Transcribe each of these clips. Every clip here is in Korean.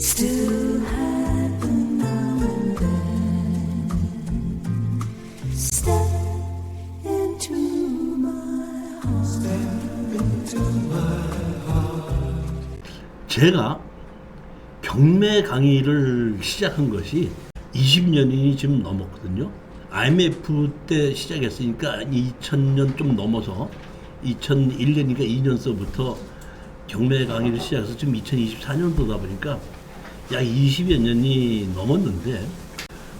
still happen now and then. Step into my heart. Step into my heart. 제가 경매 강의를 시작한 것이 20년이 지금 넘었거든요. IMF 때 시작했으니까 2000년 좀 넘어서 2001년이니까 2년서부터 경매 강의를 시작해서 지금 2024년도다 보니까 약 20여 년이 넘었는데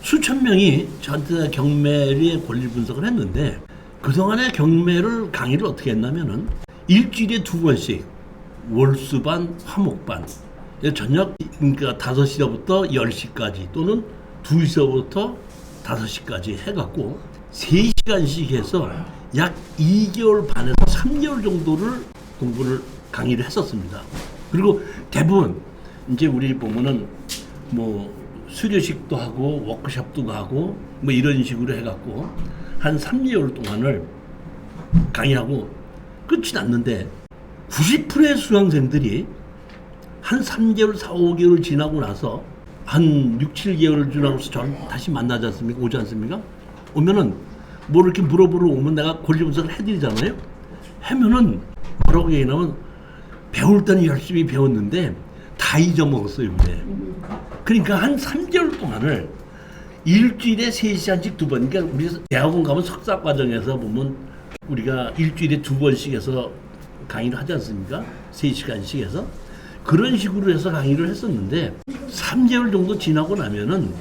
수천 명이 저한테 경매의 권리 분석을 했는데 그동안의 경매를 강의를 어떻게 했냐면은 일주일에 2번씩 월수반, 화목반 저녁 그러니까 5시부터 10시까지 또는 2시부터 5시까지 해갖고 3시간씩 해서 약 2개월 반에서 3개월 정도를 공부를 강의를 했었습니다. 그리고 대부분 이제 우리 보면은 뭐 수료식도 하고 워크숍도 하고 뭐 이런 식으로 해갖고 한 3개월 동안을 강의하고 끝이 났는데 90%의 수강생들이 한 3개월, 4, 5개월 지나고 나서 한 6, 7개월을 지나고서 저를 다시 만나지 않습니까? 오지 않습니까? 오면은 뭐 이렇게 물어보러 오면 내가 권리 분석을 해드리잖아요? 하면은 뭐라고 얘기하냐면 배울 때는 열심히 배웠는데 다 잊어먹었어요, 근데. 그러니까 한 3개월 동안을 일주일에 3시간씩 2번, 그러니까 우리 대학원 가면 석사 과정에서 보면 우리가 일주일에 2번씩 해서 강의를 하지 않습니까? 3시간씩 해서. 그런 식으로 해서 강의를 했었는데 3개월 정도 지나고 나면은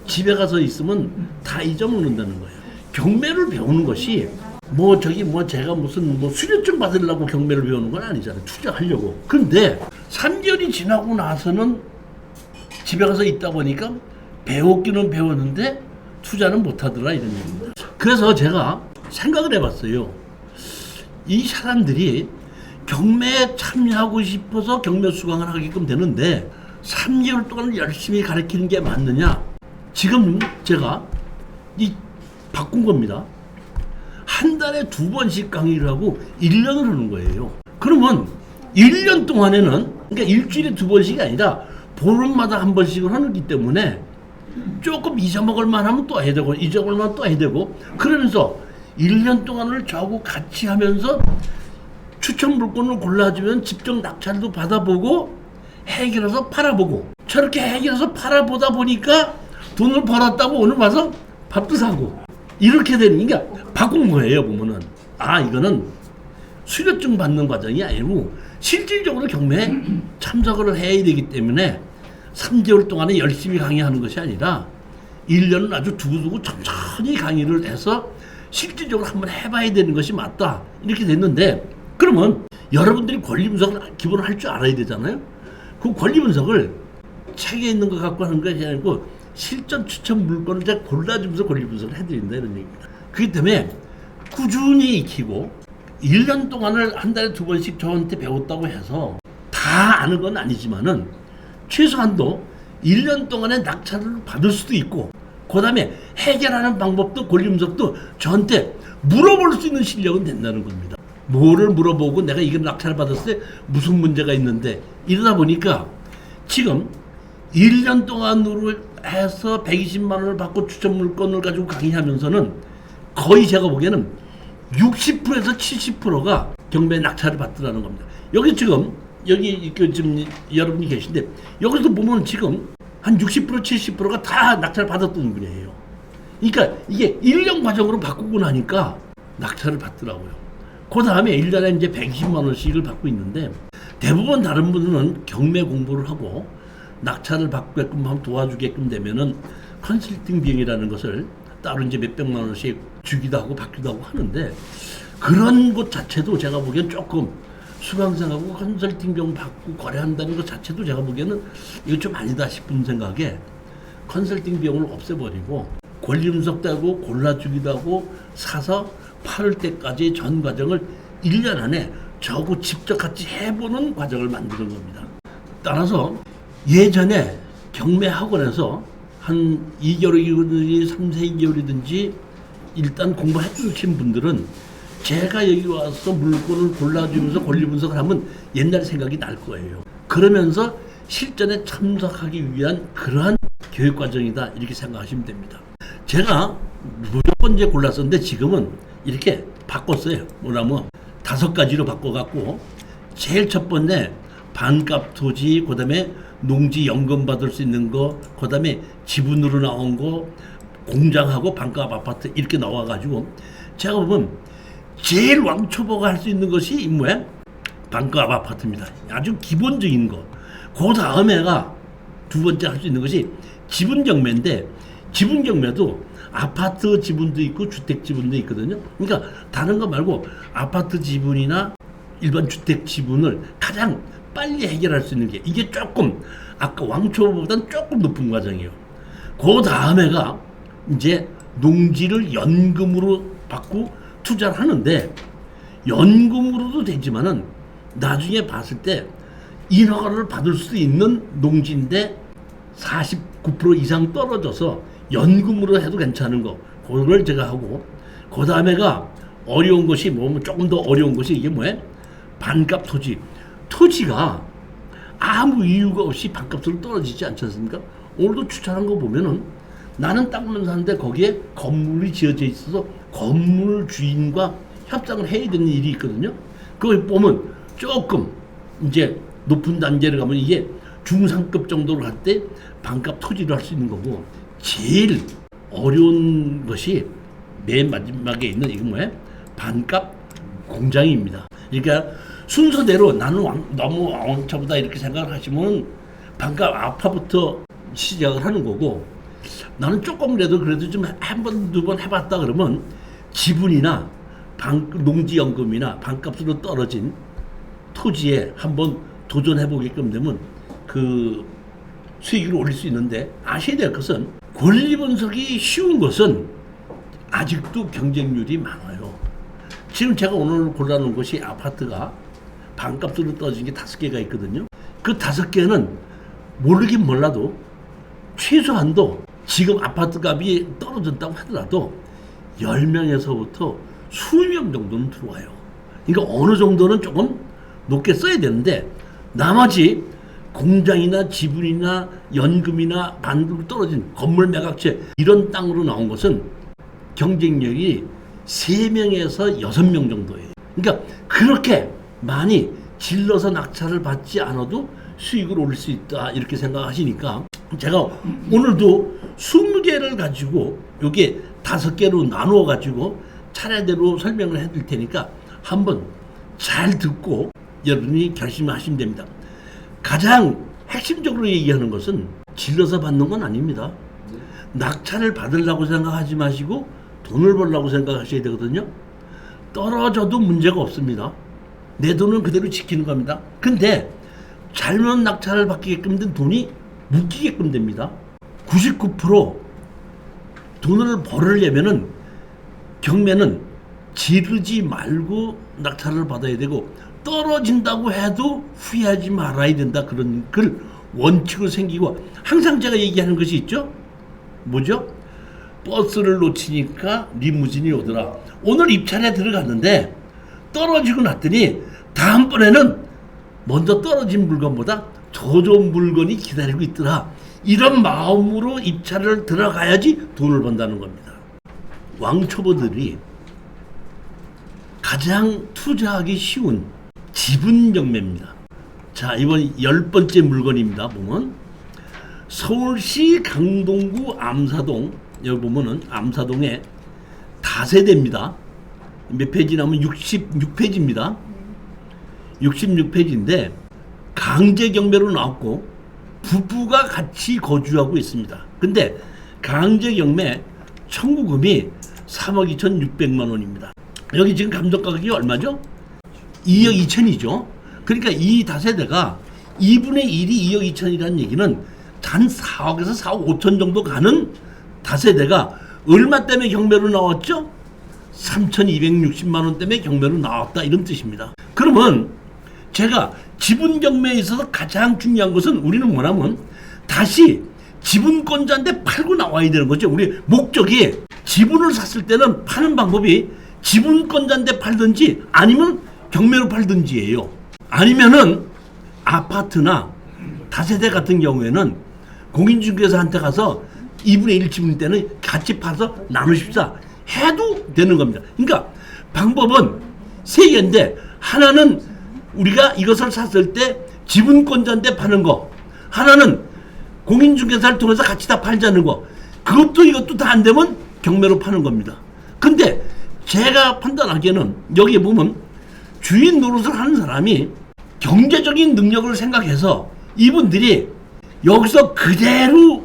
집에 가서 있으면 다 잊어먹는다는 거예요. 경매를 배우는 것이 뭐 제가 무슨 뭐 수료증 받으려고 경매를 배우는 건 아니잖아요. 투자하려고. 근데 3개월이 지나고 나서는 집에 가서 있다 보니까 배웠기는 배웠는데 투자는 못하더라 이런 얘기입니다. 그래서 제가 생각을 해봤어요. 이 사람들이 경매에 참여하고 싶어서 경매 수강을 하게끔 되는데 3개월 동안 열심히 가르치는 게 맞느냐? 지금 제가 바꾼 겁니다. 한 달에 2번씩 강의를 하고 1년을 하는 거예요. 그러면 1년 동안에는 그러니까 일주일에 2번씩이 아니라 보름마다 한 번씩을 하기 때문에 조금 잊어먹을 만하면 또 해야 되고 잊어먹을 만하면 또 해야 되고 그러면서 1년 동안을 저하고 같이 하면서 추천 물건을 골라주면 집중 낙찰도 받아보고 해결해서 팔아보고 저렇게 해결해서 팔아보다 보니까 돈을 벌었다고 오늘 와서 밥도 사고 이렇게 되는 그러니까 바꾼 거예요. 보면은 이거는 수료증 받는 과정이 아니고 실질적으로 경매에 참석을 해야 되기 때문에 3개월 동안에 열심히 강의하는 것이 아니라 1년은 아주 두고두고 천천히 강의를 해서 실질적으로 한번 해봐야 되는 것이 맞다 이렇게 됐는데 그러면 여러분들이 권리 분석을 기본으로 할 줄 알아야 되잖아요. 그 권리 분석을 책에 있는 거 갖고 하는 것이 아니고 실전 추천 물건을 제가 골라주면서 권리 분석을 해드린다 이런 얘기입니다. 그렇기 때문에 꾸준히 익히고 1년 동안을 한 달에 2번씩 저한테 배웠다고 해서 다 아는 건 아니지만은 최소한도 1년 동안에 낙찰을 받을 수도 있고 그 다음에 해결하는 방법도 권리 분석도 저한테 물어볼 수 있는 실력은 된다는 겁니다. 뭐를 물어보고 내가 이걸 낙찰을 받았을 때 무슨 문제가 있는데 이러다 보니까 지금 1년 동안으로 해서 120만 원을 받고 추천 물건을 가지고 강의하면서는 거의 제가 보기에는 60%에서 70%가 경매 낙찰을 받더라는 겁니다. 여기 지금 지금 여러분이 계신데 여기서 보면 지금 한 60% 70%가 다 낙찰을 받았던 분이에요. 그러니까 이게 1년 과정으로 바꾸고 나니까 낙찰을 받더라고요. 그 다음에 1년에 이제 120만 원씩을 받고 있는데 대부분 다른 분들은 경매 공부를 하고 낙찰을 받게끔 하면 도와주게끔 되면은 컨설팅 비용이라는 것을 따로 이제 몇백만 원씩 주기도 하고 받기도 하고 하는데 그런 것 자체도 제가 보기엔 조금 수강생하고 컨설팅 비용 받고 거래한다는 것 자체도 제가 보기에는 이거 좀 아니다 싶은 생각에 컨설팅 비용을 없애버리고 권리 분석도 하고 골라주기도 하고 사서 팔을 때까지 전 과정을 1년 안에 저하고 직접 같이 해보는 과정을 만드는 겁니다. 따라서 예전에 경매 학원에서 한 2개월이든지 3, 4개월이든지 일단 공부해 주신 분들은 제가 여기 와서 물건을 골라주면서 권리 분석을 하면 옛날 생각이 날 거예요. 그러면서 실전에 참석하기 위한 그러한 교육 과정이다 이렇게 생각하시면 됩니다. 제가 무조건 이제 골랐었는데 지금은 이렇게 바꿨어요. 뭐냐면 5가지로 바꿔갖고 제일 첫 번째 반값 토지, 그다음에 농지 연금 받을 수 있는 거, 그다음에 지분으로 나온 거, 공장하고 반값 아파트 이렇게 나와가지고 제가 보면 제일 왕초보가 할 수 있는 것이 뭐야? 반값 아파트입니다. 아주 기본적인 거. 그 다음에가 두 번째 할 수 있는 것이 지분 경매인데 지분 경매도 아파트 지분도 있고 주택 지분도 있거든요. 그러니까 다른 거 말고 아파트 지분이나 일반 주택 지분을 가장 빨리 해결할 수 있는 게 이게 조금 아까 왕초보보다는 조금 높은 과정이에요. 그 다음에가 이제 농지를 연금으로 받고 투자를 하는데 연금으로도 되지만은 나중에 봤을 때 인허가를 받을 수 있는 농지인데 49% 이상 떨어져서 연금으로 해도 괜찮은 거 그걸 제가 하고 그 다음에가 어려운 것이 뭐면 조금 더 어려운 것이 이게 뭐예요? 반값 토지. 토지가 아무 이유가 없이 반값으로 떨어지지 않지 않습니까? 오늘도 추천한 거 보면은 나는 땅만 사는데 거기에 건물이 지어져 있어서 건물 주인과 협상을 해야 되는 일이 있거든요. 그걸 보면 조금 이제 높은 단계를 가면 이게 중상급 정도로 갈 때 반값 토지를 할 수 있는 거고 제일 어려운 것이 맨 마지막에 있는 이건 뭐예요? 반값 공장입니다. 그러니까 순서대로 나는 너무 왕초보다 이렇게 생각을 하시면 반값 아파부터 시작을 하는 거고 나는 조금이라도 그래도 좀 한 번, 두 번 해봤다 그러면 지분이나 농지연금이나 반값으로 떨어진 토지에 한번 도전해보게끔 되면 그 수익을 올릴 수 있는데 아셔야 될 것은 권리 분석이 쉬운 것은 아직도 경쟁률이 많아요. 지금 제가 오늘 골라놓은 것이 아파트가 반값으로 떨어진 게 5개가 있거든요. 그 5개는 모르긴 몰라도 최소한도 지금 아파트 값이 떨어졌다고 하더라도 10명에서부터 수명 정도는 들어와요. 그러니까 어느 정도는 조금 높게 써야 되는데 나머지 공장이나 지분이나 연금이나 반으로 떨어진 건물 매각채 이런 땅으로 나온 것은 경쟁력이 3명에서 6명 정도예요. 그러니까 그렇게 많이 질러서 낙찰을 받지 않아도 수익을 올릴 수 있다 이렇게 생각하시니까 제가 오늘도 20개를 가지고 여기에 5개로 나누어 가지고 차례대로 설명을 해드릴 테니까 한번 잘 듣고 여러분이 결심하시면 됩니다. 가장 핵심적으로 얘기하는 것은 질러서 받는 건 아닙니다. 낙찰을 받으려고 생각하지 마시고 돈을 벌려고 생각하셔야 되거든요. 떨어져도 문제가 없습니다. 내 돈은 그대로 지키는 겁니다. 근데 잘못 낙찰을 받게끔 된 돈이 묶이게끔 됩니다. 99% 돈을 벌으려면은 경매는 지르지 말고 낙찰을 받아야 되고 떨어진다고 해도 후회하지 말아야 된다. 그런 그 원칙으로 생기고 항상 제가 얘기하는 것이 있죠. 뭐죠? 버스를 놓치니까 리무진이 오더라. 오늘 입찰에 들어갔는데 떨어지고 났더니 다음번에는 먼저 떨어진 물건보다 더 좋은 물건이 기다리고 있더라. 이런 마음으로 입찰을 들어가야지 돈을 번다는 겁니다. 왕초보들이 가장 투자하기 쉬운 지분 경매입니다. 자, 이번 10번째 물건입니다. 보면 서울시 강동구 암사동, 여기 보면은 암사동에 다세대입니다. 몇 페이지 나오면 66페이지입니다. 66페이지인데 강제 경매로 나왔고 부부가 같이 거주하고 있습니다. 근데 강제 경매 청구금이 3억 2,600만 원입니다. 여기 지금 감정 가격이 얼마죠? 2억 2천이죠. 그러니까 이 다세대가 2분의 1이 2억 2천이라는 얘기는 단 4억에서 4억 5천 정도 가는 다세대가 얼마 때문에 경매로 나왔죠? 3,260만 원 때문에 경매로 나왔다 이런 뜻입니다. 그러면 제가 지분 경매에 있어서 가장 중요한 것은 우리는 뭐냐면 다시 지분권자한테 팔고 나와야 되는 거죠. 우리 목적이 지분을 샀을 때는 파는 방법이 지분권자한테 팔든지 아니면 경매로 팔든지예요. 아니면은 아파트나 다세대 같은 경우에는 공인중개사한테 가서 2분의 1 지분 때는 같이 파서 나누십사 해도 되는 겁니다. 그러니까 방법은 세 개인데, 하나는 우리가 이것을 샀을 때 지분권자한테 파는 거, 하나는 공인중개사를 통해서 같이 다 팔자는 거, 그것도 이것도 다 안 되면 경매로 파는 겁니다. 근데 제가 판단하기에는 여기에 보면 주인 노릇을 하는 사람이 경제적인 능력을 생각해서 이분들이 여기서 그대로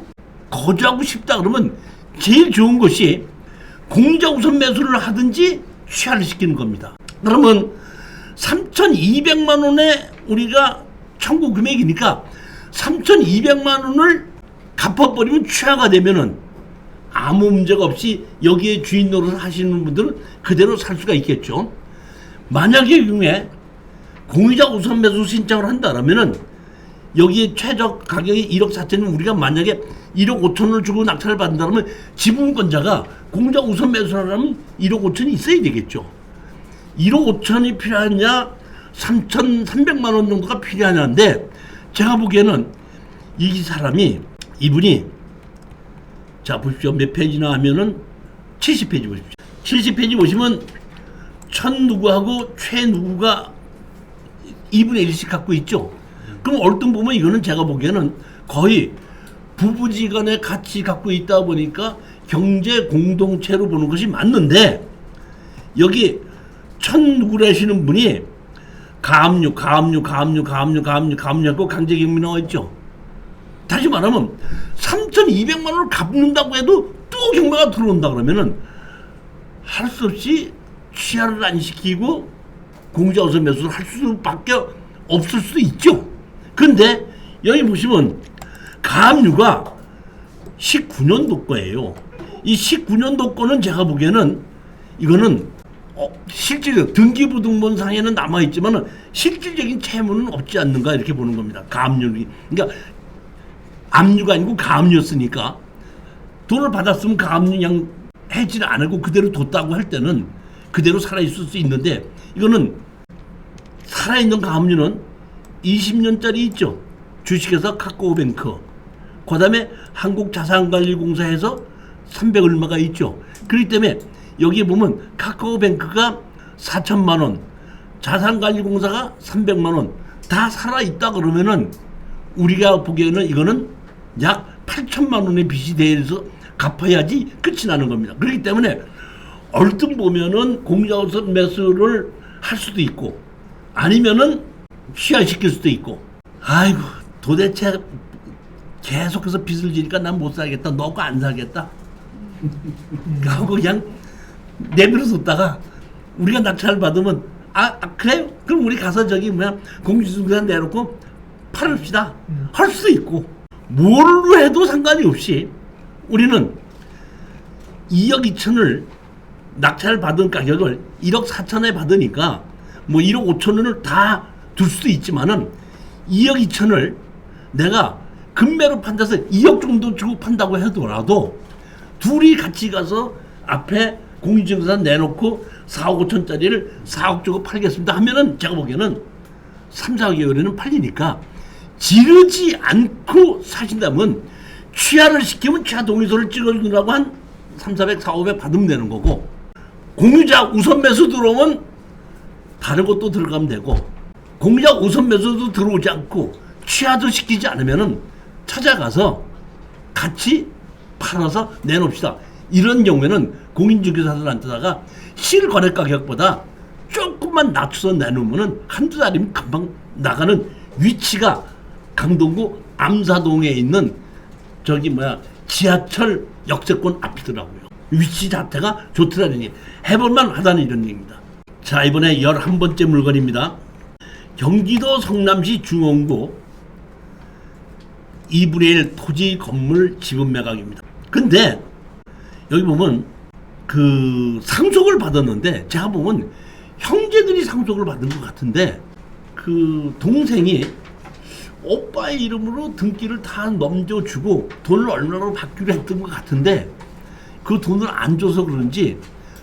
거주하고 싶다 그러면 제일 좋은 것이 공자 우선 매수를 하든지 취하를 시키는 겁니다. 그러면 3,200만 원에 우리가 청구 금액이니까 3,200만 원을 갚아버리면 취하가 되면은 아무 문제가 없이 여기에 주인 노릇을 하시는 분들은 그대로 살 수가 있겠죠. 만약에 경우에 공유자 우선 매수 신청을 한다면은 여기에 최저 가격이 1억 4천이면 우리가 만약에 1억 5천을 주고 낙찰을 받는다면 지분권자가 공유자 우선 매수를 하면 1억 5천이 있어야 되겠죠. 1억 5천이 필요하냐 3,300만 원 정도가 필요하냐인데, 제가 보기에는 이 사람이 이분이 자 보십시오. 몇 페이지나 하면은 70페이지 보십시오. 70페이지 보시면 천 누구하고 최 누구가 2분의 1씩 갖고 있죠. 그럼 얼뚱 보면 이거는 제가 보기에는 거의 부부지간에 같이 갖고 있다 보니까 경제 공동체로 보는 것이 맞는데, 여기 천 누구라시는 분이 가압류 하고 강제경미 나와 있죠. 다시 말하면 3,200만 원을 갚는다고 해도 또 경매가 들어온다 그러면은 할 수 없이 취하를 안 시키고 공유자 우선 매수를 할 수밖에 없을 수도 있죠. 근데 여기 보시면 가압류가 19년도 거예요. 이 19년도 거는 제가 보기에는 이거는 실질적 등기부등본상에는 남아있지만 실질적인 채무는 없지 않는가 이렇게 보는 겁니다. 가압류, 그러니까 압류가 아니고 가압류였으니까 돈을 받았으면 가압류 그냥 해지를 안 하고 그대로 뒀다고 할 때는 그대로 살아있을 수 있는데, 이거는 살아있는 가압류는 20년짜리 있죠. 주식회사 카카오뱅크, 그 다음에 한국자산관리공사에서 300 얼마가 있죠. 그렇기 때문에 여기에 보면 카카오뱅크가 4천만 원, 자산관리공사가 300만 원 다 살아있다 그러면은 우리가 보기에는 이거는 약 8천만 원의 빚이 대해서 갚아야지 끝이 나는 겁니다. 그렇기 때문에 얼뜻 보면은 공유자우선 매수를 할 수도 있고 아니면은 취하시킬 수도 있고, 아이고 도대체 계속해서 빚을 지니까 난 못 살겠다, 너가 안 살겠다 하고 그냥 내버려 뒀다가 우리가 낙찰을 받으면 그래요? 그럼 우리 가서 저기 공유주택 내놓고 팔읍시다 할 수도 있고, 뭘로 해도 상관이 없이 우리는 2억 2천을 낙찰 받은 가격을 1억 4천에 받으니까 뭐 1억 5천원을 다 둘 수도 있지만은 2억 2천을 내가 금매로 판다서 2억 정도 주고 판다고 하더라도 둘이 같이 가서 앞에 공인중개사 내놓고 4억 5천짜리를 4억 주고 팔겠습니다 하면은 제가 보기에는 3, 4개월에는 팔리니까 지르지 않고 사신다면 취하를 시키면 취하 동의서를 찍어주느라고 한 3,400, 4,500 받으면 되는 거고, 공유자 우선 매수 들어오면 다른 것도 들어가면 되고, 공유자 우선 매수도 들어오지 않고 취하도 시키지 않으면은 찾아가서 같이 팔아서 내놓읍시다. 이런 경우에는 공인중개사들한테다가 실거래 가격보다 조금만 낮춰서 내놓으면은 한두 달이면 금방 나가는 위치가 강동구 암사동에 있는 지하철 역세권 앞이더라고요. 위치 자체가 좋더라니 해볼만 하다는 이런 얘기입니다. 자, 이번에 11번째 물건입니다. 경기도 성남시 중원구 2분의 1 토지 건물 지분 매각입니다. 근데 여기 보면 그 상속을 받았는데, 제가 보면 형제들이 상속을 받은 것 같은데 그 동생이 오빠의 이름으로 등기를 다 넘겨주고 돈을 얼마나 받기로 했던 것 같은데 그 돈을 안 줘서 그런지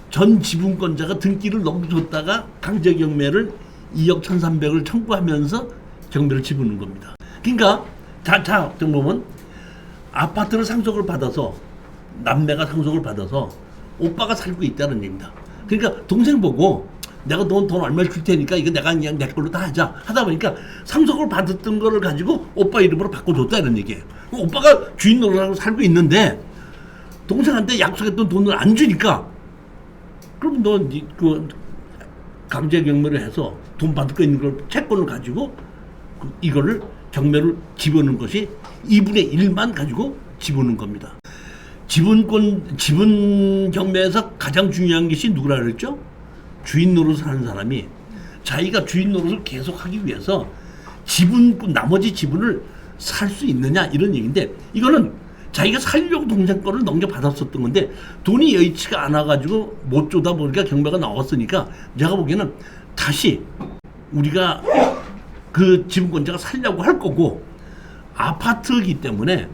전 지분권자가 등기를 넘겨줬다가 강제경매를 2억 1,300을 청구하면서 경매를 집어넣은 겁니다. 그러니까 자, 좀 보면 아파트를 상속을 받아서 남매가 상속을 받아서 오빠가 살고 있다는 얘기입니다. 그러니까 동생 보고 내가 돈 얼마를 줄 테니까 이거 내가 그냥 내 걸로 다 하다 보니까 상속을 받았던 거를 가지고 오빠 이름으로 바꿔줬다는 얘기예요. 오빠가 주인 노릇하고 살고 있는데 동생한테 약속했던 돈을 안 주니까 그럼 너 그 강제 경매를 해서 돈 받을 거 있는 걸 채권을 가지고 이거를 경매를 집어넣은 것이 2분의 1만 가지고 집어넣은 겁니다. 지분 경매에서 가장 중요한 것이 누구라 그랬죠? 주인 노릇을 하는 사람이 자기가 주인 노릇을 계속하기 위해서 나머지 지분을 살 수 있느냐 이런 얘기인데, 이거는 자기가 살려고 동생 거를 넘겨받았었던 건데 돈이 여의치가 않아가지고 못 주다 보니까 경매가 나왔으니까 내가 보기에는 다시 우리가 그 지분권자가 살려고 할 거고, 아파트이기 때문에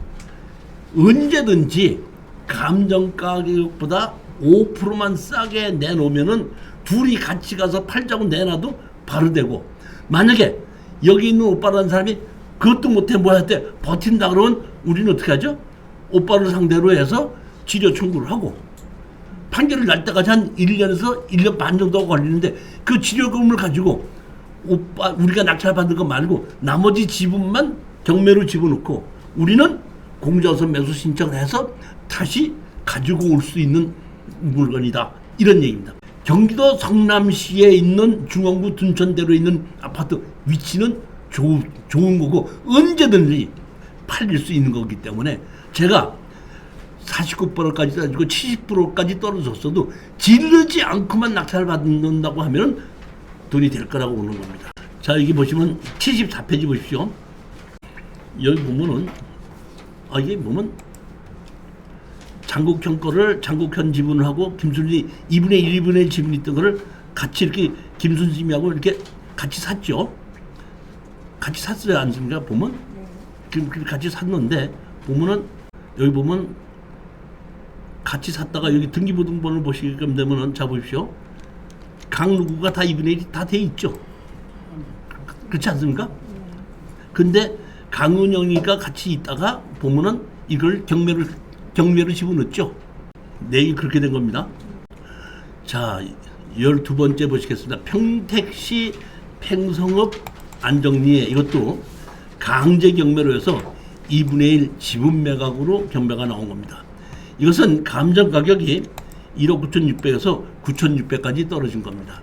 언제든지 감정가격보다 5%만 싸게 내놓으면은 둘이 같이 가서 팔자고 내놔도 바로 되고, 만약에 여기 있는 오빠라는 사람이 그것도 못해 뭐 할때 버틴다 그러면 우리는 어떻게 하죠? 오빠를 상대로 해서 지려 청구를 하고, 판결을 날 때까지 한 1년에서 1년 반 정도가 걸리는데 그 지려금을 가지고 우리가 낙찰받은 거 말고 나머지 지분만 경매로 집어넣고 우리는 공정서 매수 신청을 해서 다시 가지고 올 수 있는 물건이다, 이런 얘기입니다. 경기도 성남시에 있는 중원구 둔천대로에 있는 아파트 위치는 좋은 거고 언제든지 팔릴 수 있는 거기 때문에 제가 49%까지 떨어지고 70%까지 떨어졌어도 지르지 않고만 낙찰을 받는다고 하면 돈이 될 거라고 보는 겁니다. 자, 여기 보시면 74페이지 보십시오. 여기 보면은 이게 보면 장국현 거를 장국현 지분을 하고 김순이 2분의 1, 2분의 1 지분이 있던 거를 같이 이렇게 김순심이하고 이렇게 같이 샀죠. 같이 샀어야 않습니까? 보면 같이 샀는데 보면은 여기 보면 같이 샀다가 여기 등기부등본을 보시게끔 되면은 자 보십시오. 각 누구가 다 2분의 1이 다 돼 있죠. 그렇지 않습니까? 근데 강은영이가 같이 있다가 보면은 이걸 경매로 집어넣었죠. 내일 그렇게 된 겁니다. 자, 12번째 보시겠습니다. 평택시 팽성읍 안정리에 이것도 강제 경매로 해서 2분의 1 지분 매각으로 경매가 나온 겁니다. 이것은 감정 가격이 1억 9,600에서 9,600까지 떨어진 겁니다.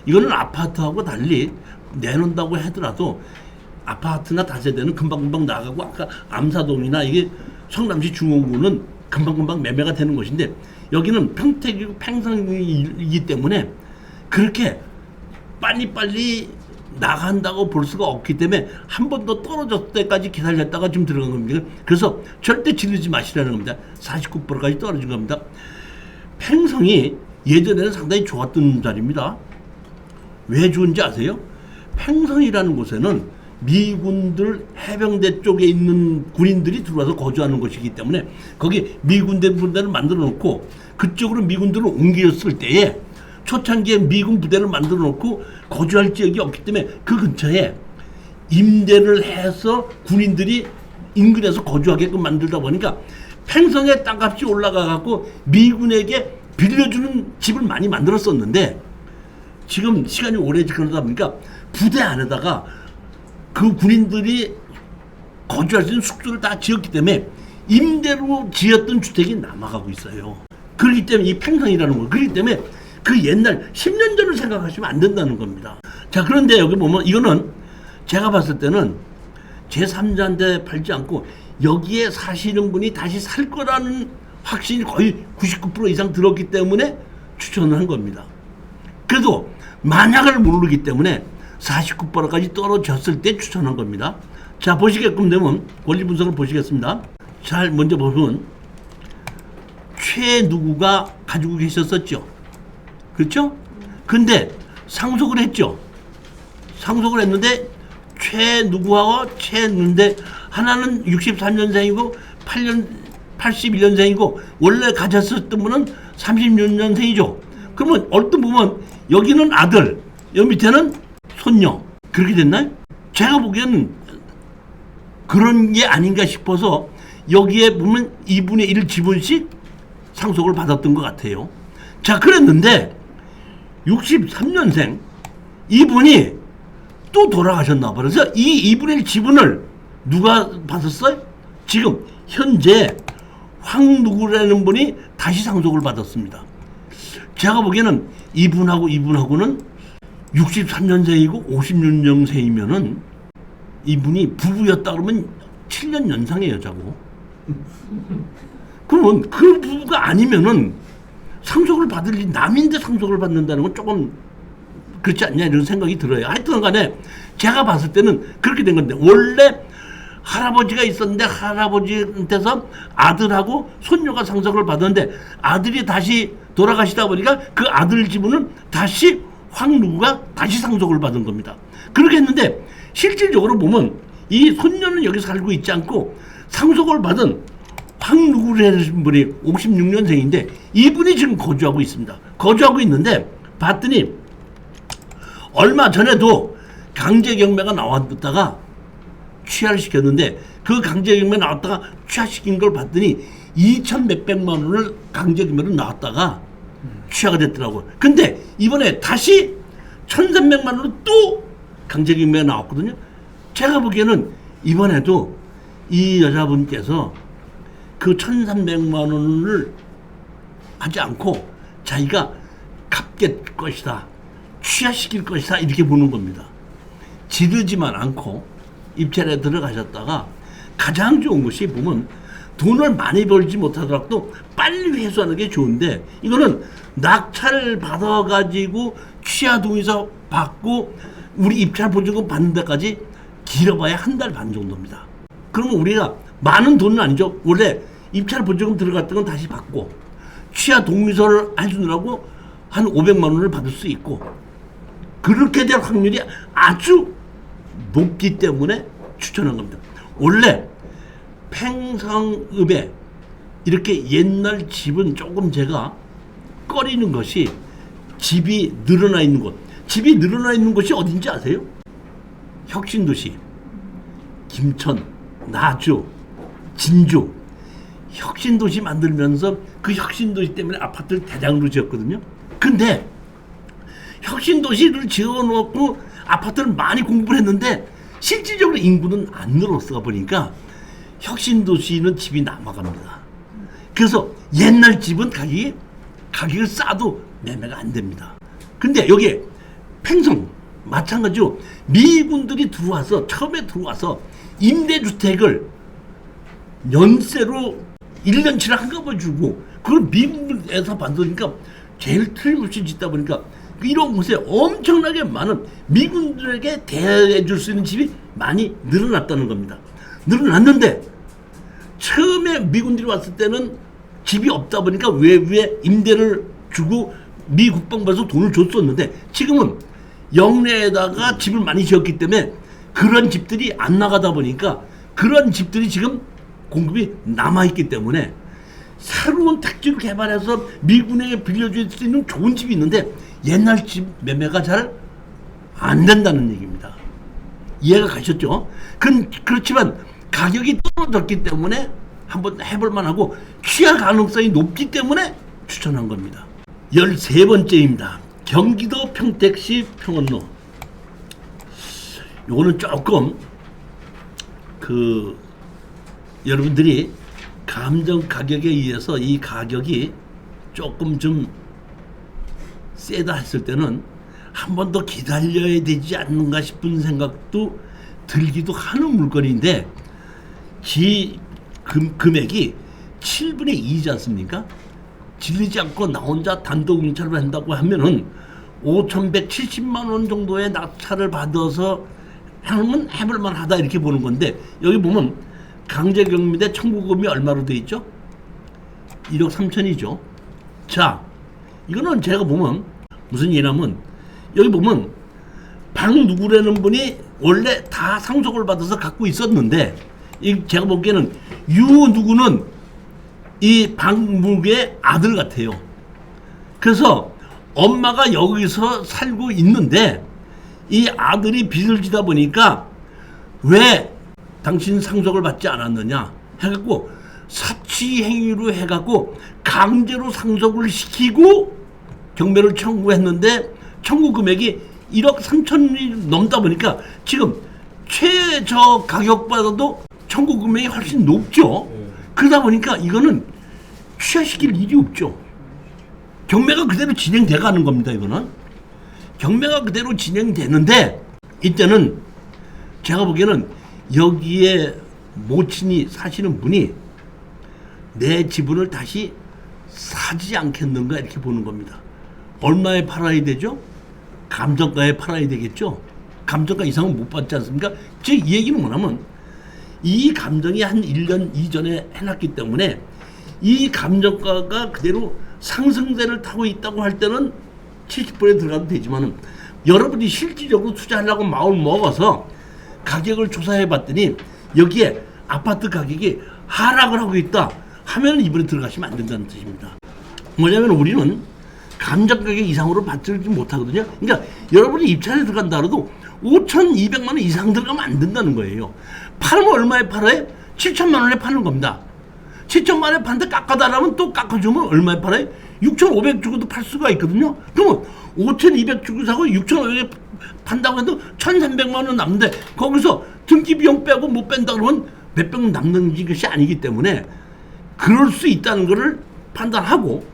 이거는 아파트하고 달리 내놓는다고 하더라도 아파트나 다세대는 금방금방 나가고 아까 암사동이나 이게 성남시 중원구는 금방금방 매매가 되는 것인데 여기는 평택이고 팽성이기 때문에 그렇게 빨리빨리 나간다고 볼 수가 없기 때문에 한 번 더 떨어졌을 때까지 기다렸다가 지금 들어간 겁니다. 그래서 절대 지르지 마시라는 겁니다. 49%까지 떨어진 겁니다. 팽성이 예전에는 상당히 좋았던 자리입니다. 왜 좋은지 아세요? 팽성이라는 곳에는 미군들 해병대 쪽에 있는 군인들이 들어와서 거주하는 곳이기 때문에 거기 미군대 부대를 만들어 놓고 그쪽으로 미군들을 옮겼을 때에 초창기에 미군 부대를 만들어 놓고 거주할 지역이 없기 때문에 그 근처에 임대를 해서 군인들이 인근에서 거주하게끔 만들다 보니까 팽성의 땅값이 올라가 갖고 미군에게 빌려주는 집을 많이 만들었었는데 지금 시간이 오래 지나다 보니까 부대 안에다가 그 군인들이 거주할 수 있는 숙소를 다 지었기 때문에 임대로 지었던 주택이 남아가고 있어요. 그렇기 때문에 이 팽성이라는 거, 그렇기 때문에 그 옛날 10년 전을 생각하시면 안 된다는 겁니다. 자, 그런데 여기 보면 이거는 제가 봤을 때는 제3자한테 팔지 않고 여기에 사시는 분이 다시 살 거라는 확신이 거의 99% 이상 들었기 때문에 추천을 한 겁니다. 그래도 만약을 모르기 때문에 49%까지 떨어졌을 때 추천한 겁니다. 자, 보시게끔 되면 권리 분석을 보시겠습니다. 잘 먼저 보면 최 누구가 가지고 계셨었죠. 그렇죠? 근데 상속을 했죠. 상속을 했는데 최 누구와 최 누인데 하나는 63년생이고 81년생이고 원래 가졌었던 분은 36년생이죠. 그러면 얼핏 보면 여기는 아들, 여기 밑에는 손녀. 그렇게 됐나요? 제가 보기에는 그런 게 아닌가 싶어서 여기에 보면 2분의 1 지분씩 상속을 받았던 것 같아요. 자, 그랬는데 63년생 이분이 또 돌아가셨나 봐요. 그래서 이 2분의 1 지분을 누가 받았어요? 지금 현재 황누구라는 분이 다시 상속을 받았습니다. 제가 보기에는 이분하고는 63년생이고 56년생이면은 이분이 부부였다 그러면 7년 연상의 여자고, 그러면 그 부부가 아니면은 상속을 받을 리, 남인데 상속을 받는다는 건 조금 그렇지 않냐 이런 생각이 들어요. 하여튼 간에 제가 봤을 때는 그렇게 된 건데, 원래 할아버지가 있었는데 할아버지한테서 아들하고 손녀가 상속을 받았는데 아들이 다시 돌아가시다 보니까 그 아들 지분은 다시 황누구가 다시 상속을 받은 겁니다. 그렇게 했는데 실질적으로 보면 이 손녀는 여기 살고 있지 않고 상속을 받은 황누구라는 분이 56년생인데 이분이 지금 거주하고 있습니다. 거주하고 있는데 봤더니 얼마 전에도 강제경매가 나왔다가 취하를 시켰는데 그 강제경매 나왔다가 취하시킨 걸 봤더니 2천 몇백만 원을 강제경매로 나왔다가 취하가 됐더라고요. 근데 이번에 다시 1,300만 원으로 또 강제경매가 나왔거든요. 제가 보기에는 이번에도 이 여자분께서 그 1,300만 원을 하지 않고 자기가 갚게 것이다, 취하시킬 것이다 이렇게 보는 겁니다. 지르지만 않고 입찰에 들어가셨다가 가장 좋은 것이 보면 돈을 많이 벌지 못하더라도 빨리 회수하는 게 좋은데, 이거는 낙찰을 받아가지고 취하 동의서 받고 우리 입찰 보증금 받는 데까지 길어봐야 한 달 반 정도입니다. 그러면 우리가 많은 돈은 아니죠. 원래 입찰 보증금 들어갔던 건 다시 받고 취하 동의서를 해주느라고 한 500만 원을 받을 수 있고, 그렇게 될 확률이 아주 높기 때문에 추천한 겁니다. 원래 팽성읍에 이렇게 옛날 집은 조금 제가 꺼리는 것이 집이 늘어나 있는 곳. 집이 늘어나 있는 곳이 어딘지 아세요? 혁신도시, 김천, 나주, 진주. 혁신도시 만들면서 그 혁신도시 때문에 아파트를 대량으로 지었거든요. 근데 혁신도시를 지어놓고 아파트를 많이 공부를 했는데 실질적으로 인구는 안 늘었어 보니까 혁신도시는 집이 남아갑니다. 그래서 옛날 집은 가격을 싸도 매매가 안 됩니다. 근데 여기 팽성 마찬가지로 미군들이 들어와서 처음에 들어와서 임대주택을 연세로 1년치를 한꺼번에 주고 그걸 미군들에서 받으니까 제일 틀림없이 짓다 보니까 이런 곳에 엄청나게 많은 미군들에게 대해줄 수 있는 집이 많이 늘어났다는 겁니다. 늘어났는데 처음에 미군들이 왔을 때는 집이 없다 보니까 외부에 임대를 주고 미 국방부에서 돈을 줬었는데 지금은 영내에다가 집을 많이 지었기 때문에 그런 집들이 안 나가다 보니까 그런 집들이 지금 공급이 남아있기 때문에 새로운 택지를 개발해서 미군에게 빌려줄 수 있는 좋은 집이 있는데 옛날 집 매매가 잘 안 된다는 얘기입니다. 이해가 가셨죠? 그렇지만 가격이 떨어졌기 때문에 한번 해볼 만하고 취하 가능성이 높기 때문에 추천한 겁니다. 13번째입니다. 경기도 평택시 평원로. 요거는 조금 여러분들이 감정 가격에 의해서 이 가격이 조금 좀 세다 했을 때는 한 번 더 기다려야 되지 않는가 싶은 생각도 들기도 하는 물건인데 금액이 7분의 2이지 않습니까? 질리지 않고 나 혼자 단독 임차를 한다고 하면은 5,170만 원 정도의 낙찰을 받아서 하면 해볼만 하다 이렇게 보는 건데, 여기 보면 강제경매대 청구금이 얼마로 돼 있죠? 1억 3천이죠. 자, 이거는 제가 보면 무슨 얘기냐면 여기 보면 박누구라는 분이 원래 다 상속을 받아서 갖고 있었는데 제가 보기에는 유누구는 이 박누구의 아들 같아요. 그래서 엄마가 여기서 살고 있는데 이 아들이 빚을 지다 보니까 왜 당신 상속을 받지 않았느냐 해갖고 사치 행위로 해갖고 강제로 상속을 시키고 경매를 청구했는데 청구 금액이 1억 3천이 넘다 보니까 지금 최저 가격보다도 청구 금액이 훨씬 높죠. 그러다 보니까 이거는 취하시킬 일이 없죠. 경매가 그대로 진행돼 가는 겁니다. 이거는 경매가 그대로 진행되는데 이때는 제가 보기에는 여기에 모친이 사시는 분이 내 지분을 다시 사지 않겠는가 이렇게 보는 겁니다. 얼마에 팔아야 되죠? 감정가에 팔아야 되겠죠? 감정가 이상은 못 받지 않습니까? 제 이 얘기는 뭐냐면 이 감정이 한 1년 이전에 해놨기 때문에 이 감정가가 그대로 상승세를 타고 있다고 할 때는 70%에 들어가도 되지만은 여러분이 실질적으로 투자하려고 마음 먹어서 가격을 조사해 봤더니 여기에 아파트 가격이 하락을 하고 있다 하면 이번에 들어가시면 안 된다는 뜻입니다. 뭐냐면 우리는 감정 가격 이상으로 받지 못하거든요. 그러니까 여러분이 입찰에 들어간다 해도 5,200만 원 이상 들어가면 안 된다는 거예요. 팔면 얼마에 팔아요? 7천만 원에 파는 겁니다. 7천만 원에 파는데 깎아달라면 또 깎아주면 얼마에 팔아요? 6,500 주고도 팔 수가 있거든요. 그러면 5,200 주고 사고 6,500에 판다고 해도 1,300만 원 남는데 거기서 등기 비용 빼고 못 뺀다 그러면 몇백 원 남는 것이 아니기 때문에 그럴 수 있다는 것을 판단하고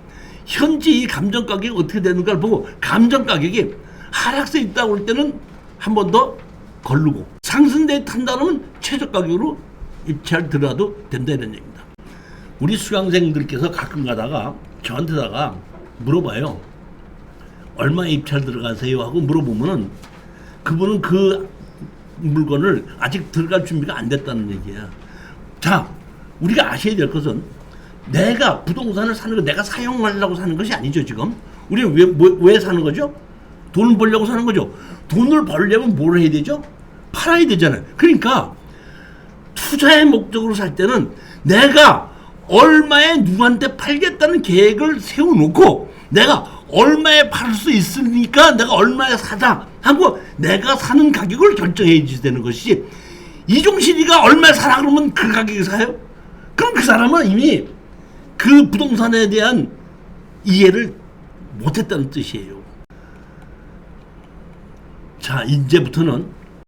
현재 이 감정 가격이 어떻게 되는가를 보고 감정 가격이 하락세 있다고 할 때는 한 번 더 걸르고 상승대에 탄다면 최저 가격으로 입찰 들어가도 된다 이런 얘기입니다. 우리 수강생들께서 가끔 가다가 저한테다가 물어봐요. 얼마에 입찰 들어가세요 하고 물어보면은 그분은 그 물건을 아직 들어갈 준비가 안 됐다는 얘기야. 자, 우리가 아셔야 될 것은 내가 부동산을 사는 거 내가 사용하려고 사는 것이 아니죠. 지금 우리는 왜 사는 거죠? 돈을 벌려고 사는 거죠. 돈을 벌려면 뭘 해야 되죠? 팔아야 되잖아요. 그러니까 투자의 목적으로 살 때는 내가 얼마에 누구한테 팔겠다는 계획을 세워놓고 내가 얼마에 팔 수 있으니까 내가 얼마에 사자 하고 내가 사는 가격을 결정해 줘야 되는 것이지 이종실이가 얼마에 사라 그러면 그 가격에 사요? 그럼 그 사람은 이미 그 부동산에 대한 이해를 못했다는 뜻이에요. 자, 이제부터는